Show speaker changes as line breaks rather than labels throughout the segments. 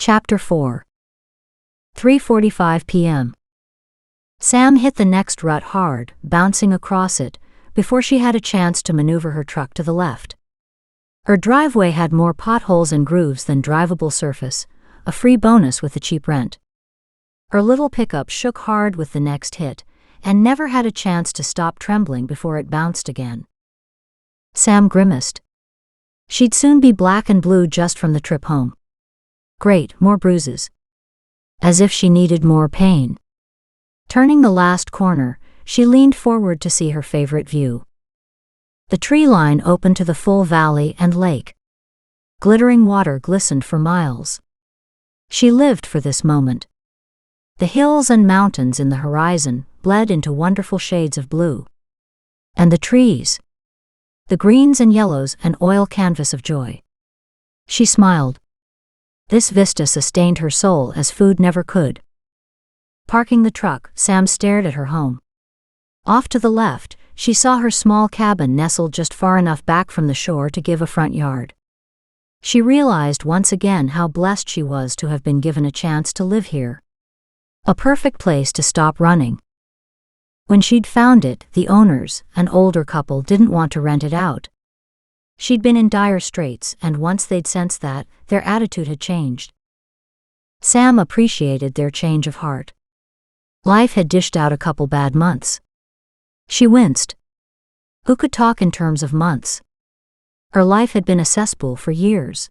Chapter 4. 3:45 p.m. Sam hit the next rut hard, bouncing across it, before she had a chance to maneuver her truck to the left. Her driveway had more potholes and grooves than drivable surface, a free bonus with the cheap rent. Her little pickup shook hard with the next hit, and never had a chance to stop trembling before it bounced again. Sam grimaced. She'd soon be black and blue just from the trip home. Great, more bruises. As if she needed more pain. Turning the last corner, she leaned forward to see her favorite view. The tree line opened to the full valley and lake. Glittering water glistened for miles. She lived for this moment. The hills and mountains in the horizon bled into wonderful shades of blue. And the trees. The greens and yellows, an oil canvas of joy. She smiled. This vista sustained her soul as food never could. Parking the truck, Sam stared at her home. Off to the left, she saw her small cabin nestled just far enough back from the shore to give a front yard. She realized once again how blessed she was to have been given a chance to live here. A perfect place to stop running. When she'd found it, the owners, an older couple, didn't want to rent it out. She'd been in dire straits, and once they'd sensed that, their attitude had changed. Sam appreciated their change of heart. Life had dished out a couple bad months. She winced. Who could talk in terms of months? Her life had been a cesspool for years.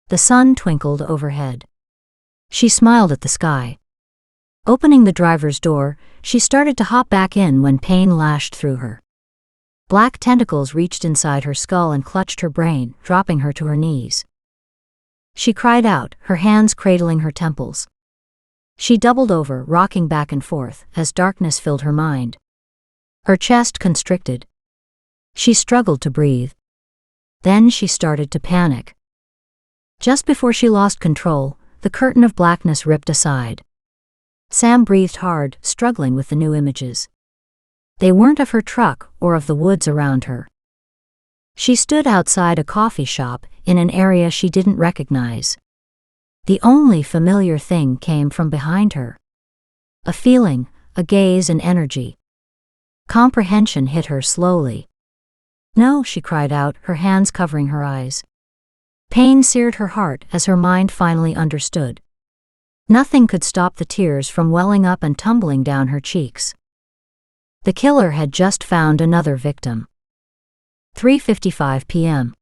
The sun twinkled overhead. She smiled at the sky. Opening the driver's door, she started to hop back in when pain lashed through her. Black tentacles reached inside her skull and clutched her brain, dropping her to her knees. She cried out, her hands cradling her temples. She doubled over, rocking back and forth, as darkness filled her mind. Her chest constricted. She struggled to breathe. Then she started to panic. Just before she lost control, the curtain of blackness ripped aside. Sam breathed hard, struggling with the new images. They weren't of her truck or of the woods around her. She stood outside a coffee shop in an area she didn't recognize. The only familiar thing came from behind her. A feeling, a gaze, an energy. Comprehension hit her slowly. No, she cried out, her hands covering her eyes. Pain seared her heart as her mind finally understood. Nothing could stop the tears from welling up and tumbling down her cheeks. The killer had just found another victim. 3:55 p.m.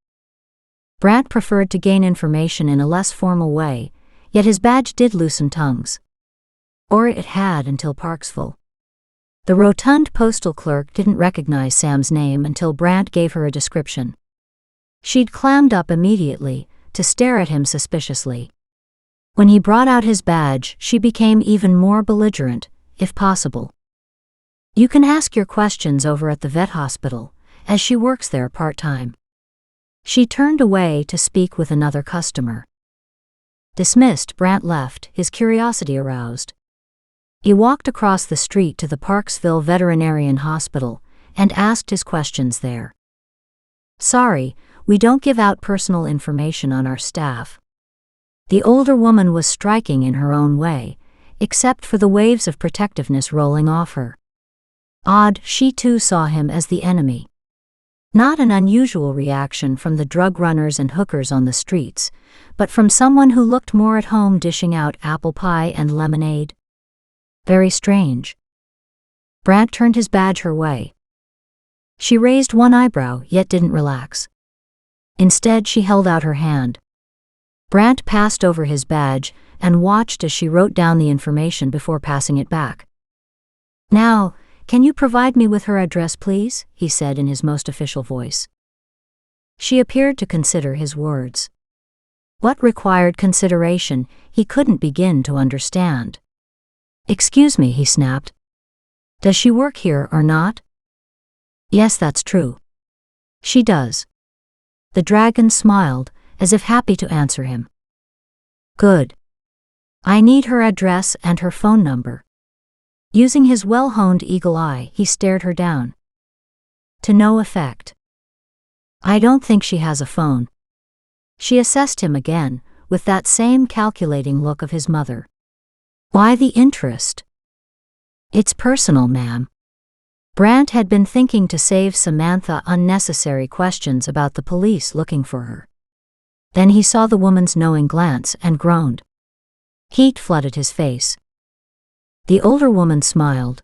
Brant preferred to gain information in a less formal way, yet his badge did loosen tongues. Or it had until Parksville. The rotund postal clerk didn't recognize Sam's name until Brant gave her a description. She'd clammed up immediately, to stare at him suspiciously. When he brought out his badge, she became even more belligerent, if possible. You can ask your questions over at the vet hospital, as she works there part-time. She turned away to speak with another customer. Dismissed, Brant left, his curiosity aroused. He walked across the street to the Parksville Veterinarian Hospital and asked his questions there. Sorry, we don't give out personal information on our staff. The older woman was striking in her own way, except for the waves of protectiveness rolling off her. Odd, she too saw him as the enemy. Not an unusual reaction from the drug runners and hookers on the streets, but from someone who looked more at home dishing out apple pie and lemonade. Very strange. Brant turned his badge her way. She raised one eyebrow, yet didn't relax. Instead, she held out her hand. Brant passed over his badge and watched as she wrote down the information before passing it back. Now, can you provide me with her address, please? He said in his most official voice. She appeared to consider his words. What required consideration, he couldn't begin to understand. Excuse me, he snapped. Does she work here or not? Yes, that's true. She does. The dragon smiled, as if happy to answer him. Good. I need her address and her phone number. Using his well-honed eagle eye, he stared her down. To no effect. I don't think she has a phone. She assessed him again, with that same calculating look of his mother. Why the interest? It's personal, ma'am. Brant had been thinking to save Samantha unnecessary questions about the police looking for her. Then he saw the woman's knowing glance and groaned. Heat flooded his face. The older woman smiled.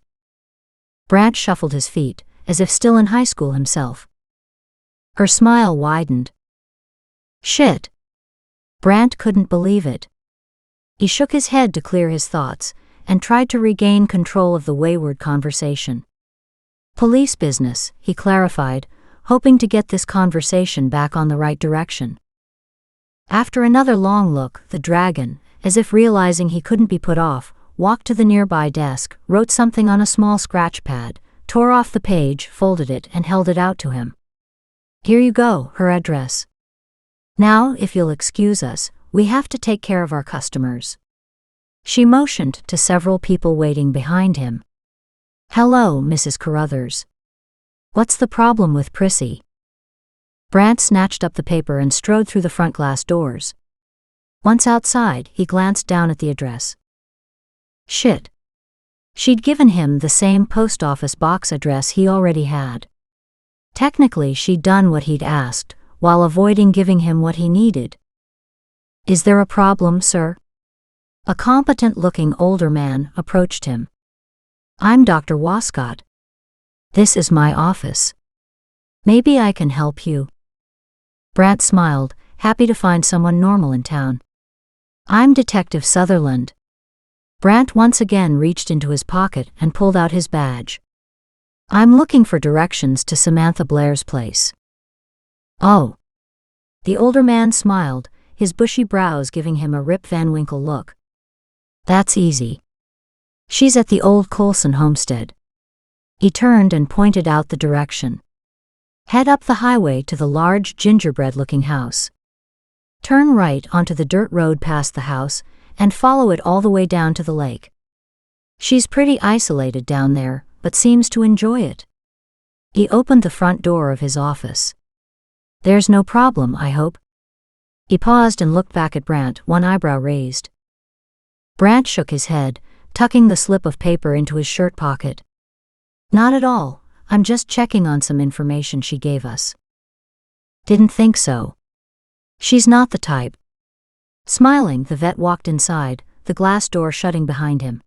Brant shuffled his feet, as if still in high school himself. Her smile widened. Shit. Brant couldn't believe it. He shook his head to clear his thoughts, and tried to regain control of the wayward conversation. Police business, he clarified, hoping to get this conversation back on the right direction. After another long look, the dragon, as if realizing he couldn't be put off, walked to the nearby desk, wrote something on a small scratch pad, tore off the page, folded it, and held it out to him. Here you go, her address. Now, if you'll excuse us, we have to take care of our customers. She motioned to several people waiting behind him. Hello, Mrs. Carruthers. What's the problem with Prissy? Brant snatched up the paper and strode through the front glass doors. Once outside, he glanced down at the address. Shit. She'd given him the same post office box address he already had. Technically, she'd done what he'd asked, while avoiding giving him what he needed. Is there a problem, sir? A competent-looking older man approached him. I'm Dr. Wascott. This is my office. Maybe I can help you. Brant smiled, happy to find someone normal in town. I'm Detective Sutherland. Brant once again reached into his pocket and pulled out his badge. I'm looking for directions to Samantha Blair's place. Oh. The older man smiled, his bushy brows giving him a Rip Van Winkle look. That's easy. She's at the old Colson homestead. He turned and pointed out the direction. Head up the highway to the large gingerbread-looking house. Turn right onto the dirt road past the house, and follow it all the way down to the lake. She's pretty isolated down there, but seems to enjoy it. He opened the front door of his office. There's no problem, I hope. He paused and looked back at Brant, one eyebrow raised. Brant shook his head, tucking the slip of paper into his shirt pocket. Not at all, I'm just checking on some information she gave us. Didn't think so. She's not the type. Smiling, the vet walked inside, the glass door shutting behind him.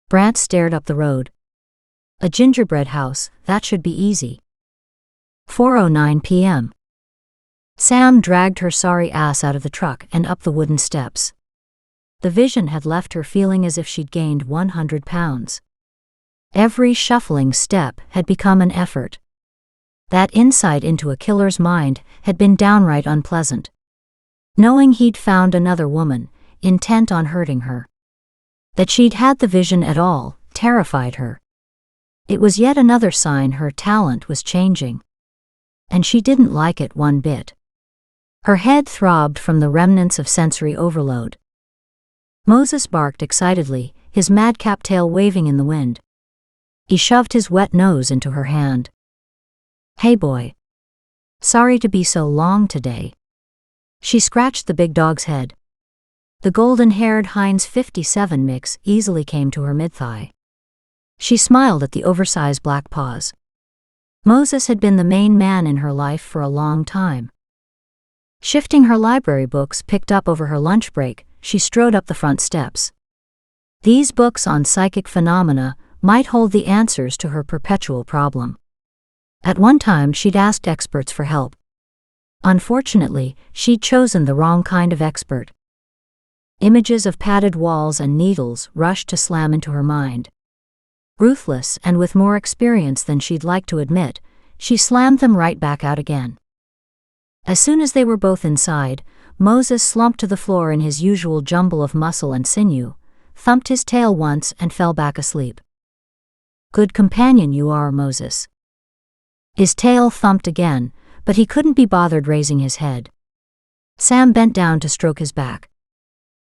Brant stared up the road. A gingerbread house, that should be easy. 4:09 p.m. Sam dragged her sorry ass out of the truck and up the wooden steps. The vision had left her feeling as if she'd gained 100 pounds. Every shuffling step had become an effort. That insight into a killer's mind had been downright unpleasant. Knowing he'd found another woman, intent on hurting her. That she'd had the vision at all, terrified her. It was yet another sign her talent was changing. And she didn't like it one bit. Her head throbbed from the remnants of sensory overload. Moses barked excitedly, his madcap tail waving in the wind. He shoved his wet nose into her hand. Hey boy. Sorry to be so long today. She scratched the big dog's head. The golden-haired Heinz 57 mix easily came to her mid-thigh. She smiled at the oversized black paws. Moses had been the main man in her life for a long time. Shifting her library books picked up over her lunch break, she strode up the front steps. These books on psychic phenomena might hold the answers to her perpetual problem. At one time she'd asked experts for help. Unfortunately, she'd chosen the wrong kind of expert. Images of padded walls and needles rushed to slam into her mind. Ruthless and with more experience than she'd like to admit, she slammed them right back out again. As soon as they were both inside, Moses slumped to the floor in his usual jumble of muscle and sinew, thumped his tail once and fell back asleep. Good companion you are, Moses. His tail thumped again, but he couldn't be bothered raising his head. Sam bent down to stroke his back.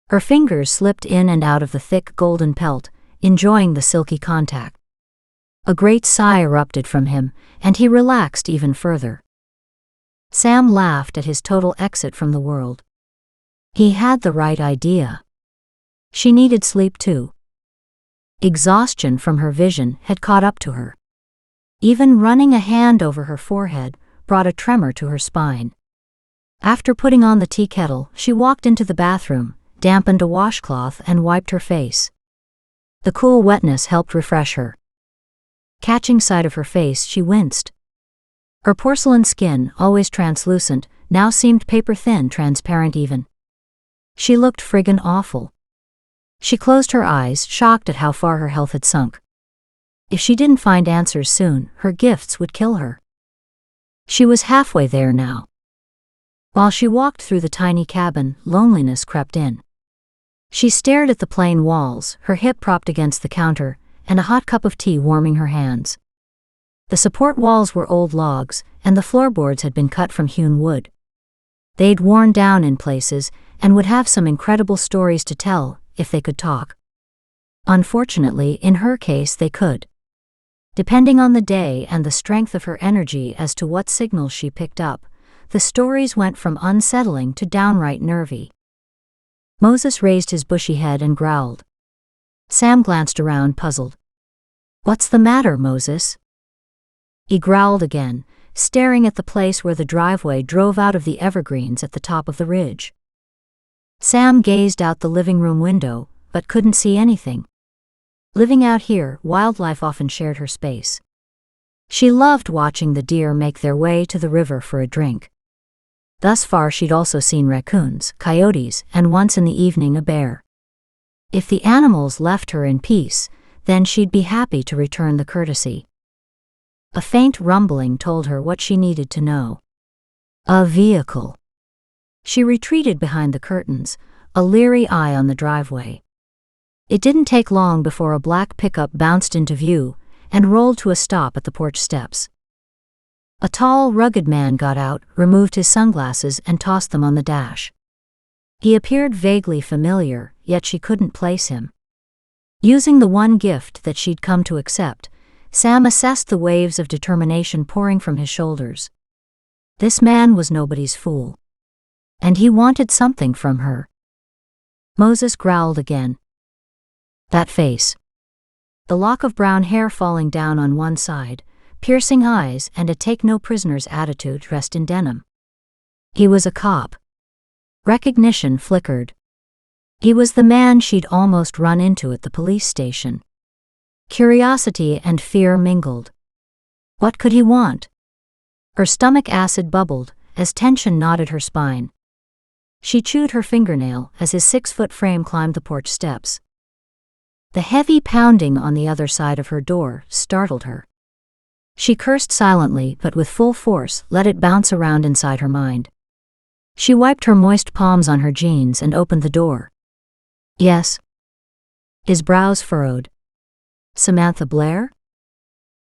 Her fingers slipped in and out of the thick golden pelt, enjoying the silky contact. A great sigh erupted from him, and he relaxed even further. Sam laughed at his total exit from the world. He had the right idea. She needed sleep too. Exhaustion from her vision had caught up to her. Even running a hand over her forehead brought a tremor to her spine. After putting on the tea kettle, she walked into the bathroom, dampened a washcloth and wiped her face. The cool wetness helped refresh her. Catching sight of her face, she winced. Her porcelain skin, always translucent, now seemed paper-thin, transparent even. She looked friggin' awful. She closed her eyes, shocked at how far her health had sunk. If she didn't find answers soon, her gifts would kill her. She was halfway there now. While she walked through the tiny cabin, loneliness crept in. She stared at the plain walls, her hip propped against the counter, and a hot cup of tea warming her hands. The support walls were old logs, and the floorboards had been cut from hewn wood. They'd worn down in places, and would have some incredible stories to tell, if they could talk. Unfortunately, in her case they could. Depending on the day and the strength of her energy as to what signals she picked up, the stories went from unsettling to downright nervy. Moses raised his bushy head and growled. Sam glanced around, puzzled. "What's the matter, Moses?" He growled again, staring at the place where the driveway drove out of the evergreens at the top of the ridge. Sam gazed out the living room window, but couldn't see anything. Living out here, wildlife often shared her space. She loved watching the deer make their way to the river for a drink. Thus far she'd also seen raccoons, coyotes, and once in the evening a bear. If the animals left her in peace, then she'd be happy to return the courtesy. A faint rumbling told her what she needed to know. A vehicle. She retreated behind the curtains, a leery eye on the driveway. It didn't take long before a black pickup bounced into view and rolled to a stop at the porch steps. A tall, rugged man got out, removed his sunglasses and tossed them on the dash. He appeared vaguely familiar, yet she couldn't place him. Using the one gift that she'd come to accept, Sam assessed the waves of determination pouring from his shoulders. This man was nobody's fool. And he wanted something from her. Moses growled again. That face. The lock of brown hair falling down on one side, piercing eyes and a take-no-prisoners attitude dressed in denim. He was a cop. Recognition flickered. He was the man she'd almost run into at the police station. Curiosity and fear mingled. What could he want? Her stomach acid bubbled as tension knotted her spine. She chewed her fingernail as his 6-foot frame climbed the porch steps. The heavy pounding on the other side of her door startled her. She cursed silently but with full force, let it bounce around inside her mind. She wiped her moist palms on her jeans and opened the door. Yes. His brows furrowed. Samantha Blair?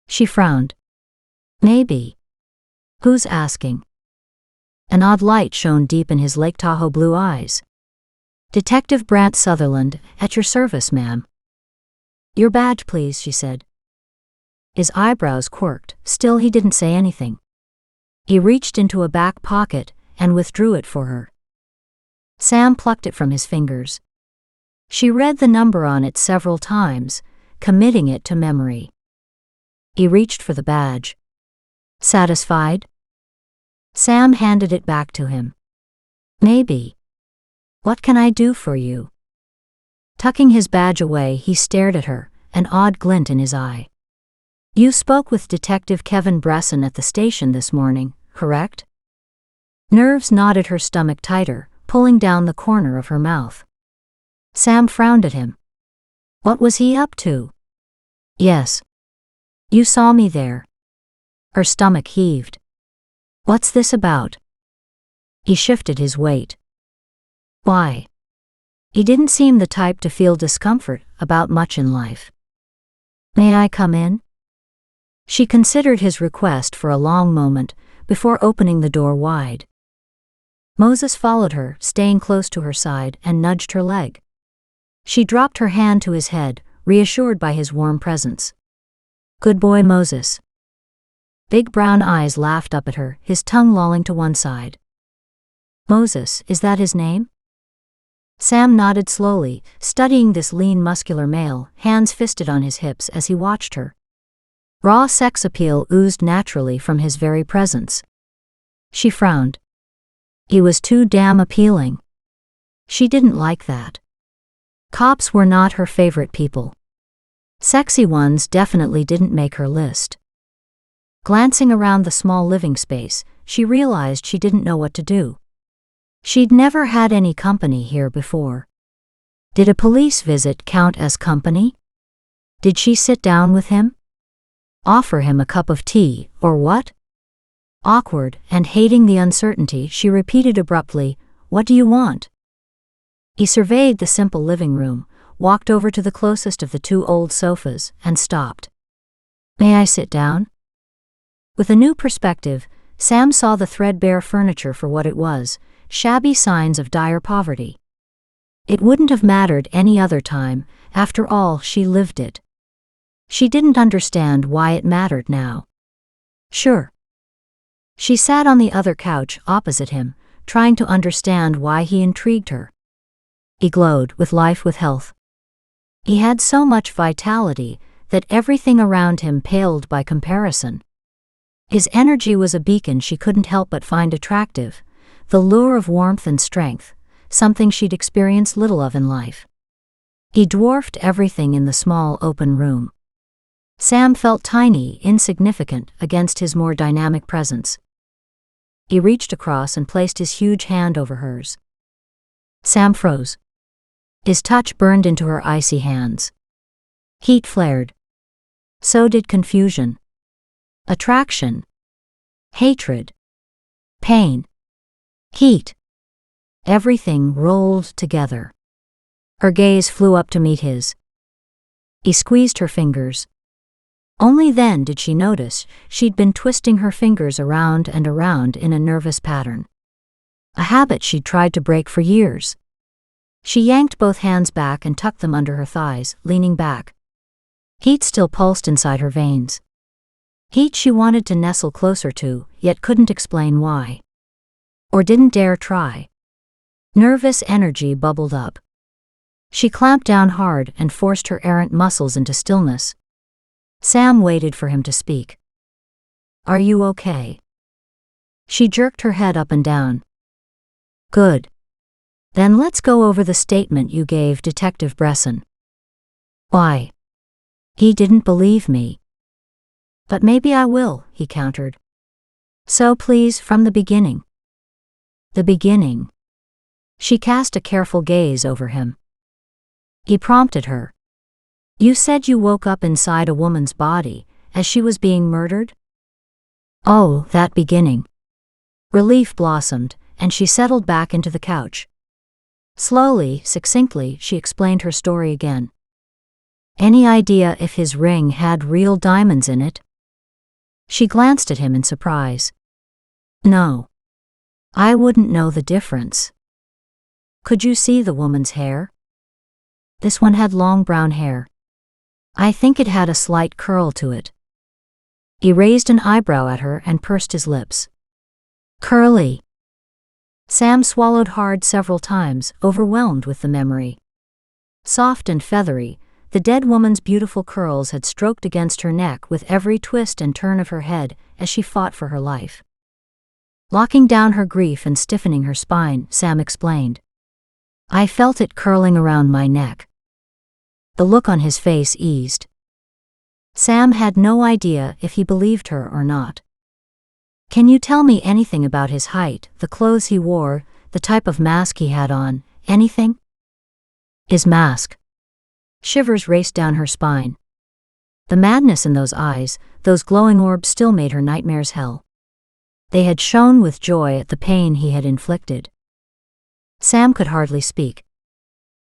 She frowned. Maybe. Who's asking? An odd light shone deep in his Lake Tahoe blue eyes. Detective Brant Sutherland, at your service, ma'am. Your badge, please, she said. His eyebrows quirked, still he didn't say anything. He reached into a back pocket and withdrew it for her. Sam plucked it from his fingers. She read the number on it several times, committing it to memory. He reached for the badge. Satisfied? Sam handed it back to him. Maybe. What can I do for you? Tucking his badge away, he stared at her, an odd glint in his eye. You spoke with Detective Kevin Bresson at the station this morning, correct? Nerves knotted her stomach tighter, pulling down the corner of her mouth. Sam frowned at him. What was he up to? Yes. You saw me there. Her stomach heaved. What's this about? He shifted his weight. Why? He didn't seem the type to feel discomfort about much in life. May I come in? She considered his request for a long moment before opening the door wide. Moses followed her, staying close to her side, and nudged her leg. She dropped her hand to his head, reassured by his warm presence. Good boy, Moses. Big brown eyes laughed up at her, his tongue lolling to one side. Moses, is that his name? Sam nodded slowly, studying this lean muscular male, hands fisted on his hips as he watched her. Raw sex appeal oozed naturally from his very presence. She frowned. He was too damn appealing. She didn't like that. Cops were not her favorite people. Sexy ones definitely didn't make her list. Glancing around the small living space, she realized she didn't know what to do. She'd never had any company here before. Did a police visit count as company? Did she sit down with him? Offer him a cup of tea, or what? Awkward and hating the uncertainty, she repeated abruptly, "What do you want?" He surveyed the simple living room, walked over to the closest of the two old sofas, and stopped. "May I sit down?" With a new perspective, Sam saw the threadbare furniture for what it was, shabby signs of dire poverty. It wouldn't have mattered any other time, after all, she lived it. She didn't understand why it mattered now. Sure. She sat on the other couch opposite him, trying to understand why he intrigued her. He glowed with life, with health. He had so much vitality that everything around him paled by comparison. His energy was a beacon she couldn't help but find attractive, the lure of warmth and strength, something she'd experienced little of in life. He dwarfed everything in the small open room. Sam felt tiny, insignificant against his more dynamic presence. He reached across and placed his huge hand over hers. Sam froze. His touch burned into her icy hands. Heat flared. So did confusion. Attraction. Hatred. Pain. Heat. Everything rolled together. Her gaze flew up to meet his. He squeezed her fingers. Only then did she notice she'd been twisting her fingers around and around in a nervous pattern. A habit she'd tried to break for years. She yanked both hands back and tucked them under her thighs, leaning back. Heat still pulsed inside her veins. Heat she wanted to nestle closer to, yet couldn't explain why. Or didn't dare try. Nervous energy bubbled up. She clamped down hard and forced her errant muscles into stillness. Sam waited for him to speak. "Are you okay?" She jerked her head up and down. "Good. Then let's go over the statement you gave Detective Bresson." "Why?" "He didn't believe me." "But maybe I will," he countered. "So please, from the beginning." "The beginning." She cast a careful gaze over him. He prompted her. "You said you woke up inside a woman's body, as she was being murdered?" "Oh, that beginning." Relief blossomed, and she settled back into the couch. Slowly, succinctly, she explained her story again. "Any idea if his ring had real diamonds in it?" She glanced at him in surprise. "No. I wouldn't know the difference." "Could you see the woman's hair?" "This one had long brown hair. I think it had a slight curl to it." He raised an eyebrow at her and pursed his lips. "Curly." Sam swallowed hard several times, overwhelmed with the memory. Soft and feathery, the dead woman's beautiful curls had stroked against her neck with every twist and turn of her head as she fought for her life. Locking down her grief and stiffening her spine, Sam explained. "I felt it curling around my neck." The look on his face eased. Sam had no idea if he believed her or not. "Can you tell me anything about his height, the clothes he wore, the type of mask he had on, anything?" "His mask." Shivers raced down her spine. The madness in those eyes, those glowing orbs, still made her nightmares hell. They had shone with joy at the pain he had inflicted. Sam could hardly speak.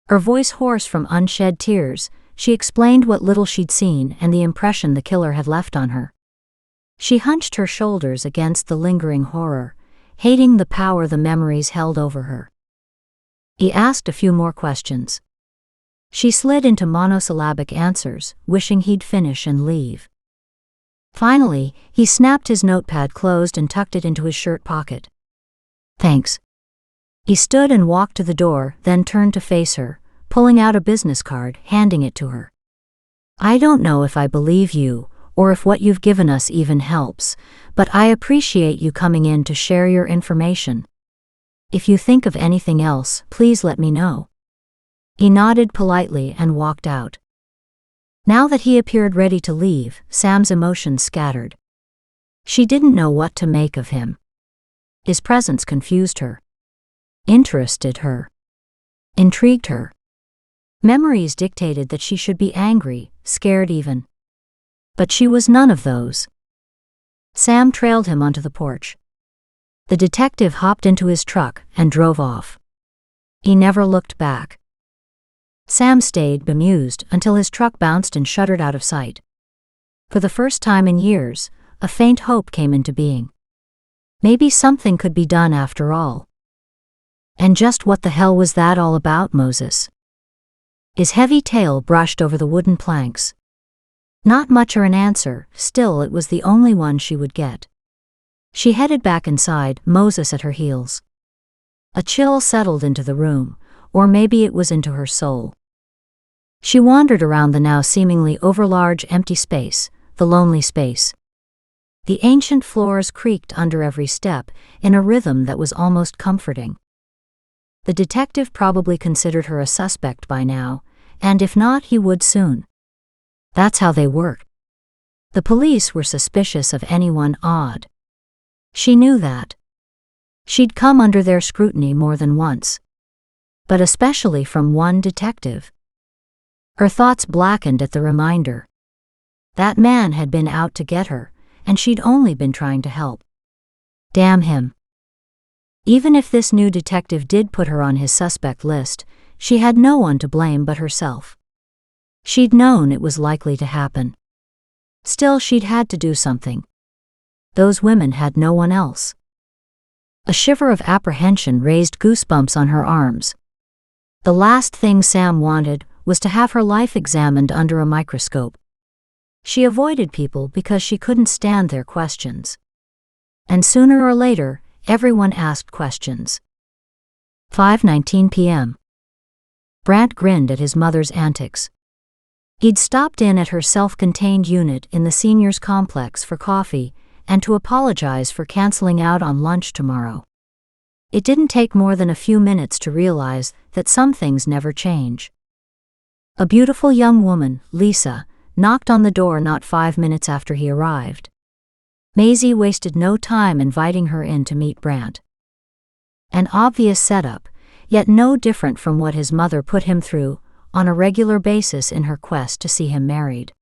Her voice hoarse from unshed tears, she explained what little she'd seen and the impression the killer had left on her. She hunched her shoulders against the lingering horror, hating the power the memories held over her. He asked a few more questions. She slid into monosyllabic answers, wishing he'd finish and leave. Finally, he snapped his notepad closed and tucked it into his shirt pocket. "Thanks." He stood and walked to the door, then turned to face her, pulling out a business card, handing it to her. I don't know if I believe you, or if what you've given us even helps, but I appreciate you coming in to share your information. If you think of anything else, please let me know. He nodded politely and walked out. Now that he appeared ready to leave, Sam's emotions scattered. She didn't know what to make of him. His presence confused her, interested her, intrigued her. Memories dictated that she should be angry, scared even. But she was none of those. Sam trailed him onto the porch. The detective hopped into his truck and drove off. He never looked back. Sam stayed bemused until his truck bounced and shuddered out of sight. For the first time in years, a faint hope came into being. Maybe something could be done after all. And just what the hell was that all about, Moses? His heavy tail brushed over the wooden planks. Not much or an answer, still it was the only one she would get. She headed back inside, Moses at her heels. A chill settled into the room, or maybe it was into her soul. She wandered around the now seemingly overlarge empty space, the lonely space. The ancient floors creaked under every step, in a rhythm that was almost comforting. The detective probably considered her a suspect by now, and if not, he would soon. That's how they work. The police were suspicious of anyone odd. She knew that. She'd come under their scrutiny more than once. But especially from one detective. Her thoughts blackened at the reminder. That man had been out to get her, and she'd only been trying to help. Damn him. Even if this new detective did put her on his suspect list, she had no one to blame but herself. She'd known it was likely to happen. Still, she'd had to do something. Those women had no one else. A shiver of apprehension raised goosebumps on her arms. The last thing Sam wanted was to have her life examined under a microscope. She avoided people because she couldn't stand their questions. And sooner or later, everyone asked questions. 5:19 p.m. Brant grinned at his mother's antics. He'd stopped in at her self-contained unit in the seniors' complex for coffee and to apologize for canceling out on lunch tomorrow. It didn't take more than a few minutes to realize that some things never change. A beautiful young woman, Lisa, knocked on the door not 5 minutes after he arrived. Maisie wasted no time inviting her in to meet Brant. An obvious setup, yet no different from what his mother put him through on a regular basis in her quest to see him married.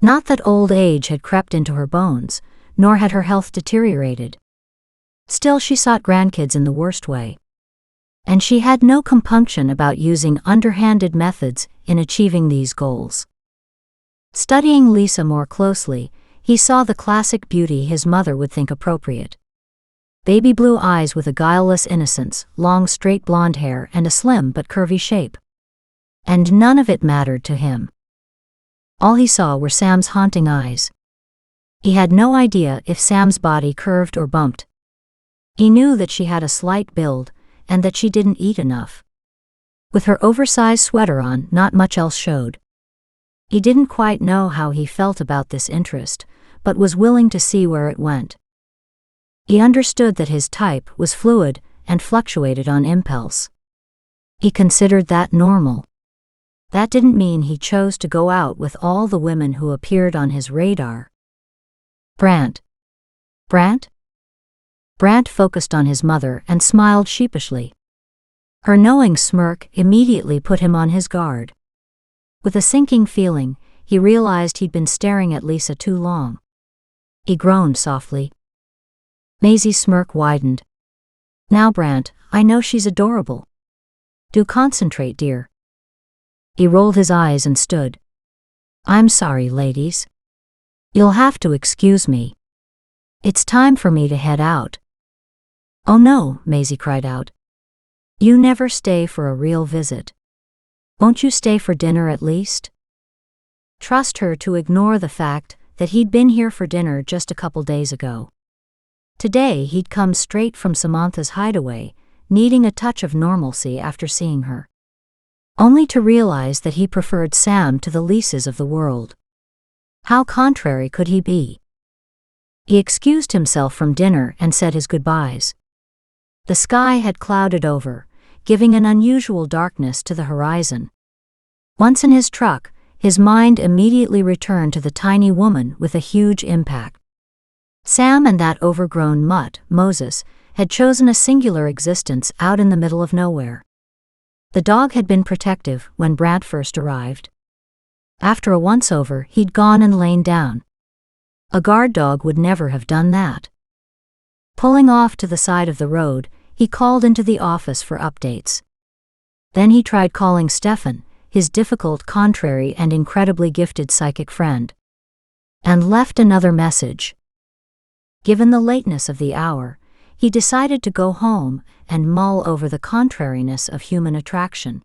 Not that old age had crept into her bones, nor had her health deteriorated. Still, she sought grandkids in the worst way. And she had no compunction about using underhanded methods in achieving these goals. Studying Lisa more closely, he saw the classic beauty his mother would think appropriate. Baby blue eyes with a guileless innocence, long straight blonde hair and a slim but curvy shape. And none of it mattered to him. All he saw were Sam's haunting eyes. He had no idea if Sam's body curved or bumped. He knew that she had a slight build, and that she didn't eat enough. With her oversized sweater on, not much else showed. He didn't quite know how he felt about this interest, but was willing to see where it went. He understood that his type was fluid and fluctuated on impulse. He considered that normal. That didn't mean he chose to go out with all the women who appeared on his radar. Brant. Brant? Brant focused on his mother and smiled sheepishly. Her knowing smirk immediately put him on his guard. With a sinking feeling, he realized he'd been staring at Lisa too long. He groaned softly. Maisie's smirk widened. Now, Brant, I know she's adorable. Do concentrate, dear. He rolled his eyes and stood. I'm sorry, ladies. You'll have to excuse me. It's time for me to head out. Oh no, Maisie cried out. You never stay for a real visit. Won't you stay for dinner at least? Trust her to ignore the fact that he'd been here for dinner just a couple days ago. Today he'd come straight from Samantha's hideaway, needing a touch of normalcy after seeing her. Only to realize that he preferred Sam to the Lises of the world. How contrary could he be? He excused himself from dinner and said his goodbyes. The sky had clouded over, giving an unusual darkness to the horizon. Once in his truck, his mind immediately returned to the tiny woman with a huge impact. Sam and that overgrown mutt, Moses, had chosen a singular existence out in the middle of nowhere. The dog had been protective when Brad first arrived. After a once-over, he'd gone and lain down. A guard dog would never have done that. Pulling off to the side of the road, he called into the office for updates. Then he tried calling Stefan, his difficult, contrary, and incredibly gifted psychic friend, and left another message. Given the lateness of the hour, he decided to go home and mull over the contrariness of human attraction.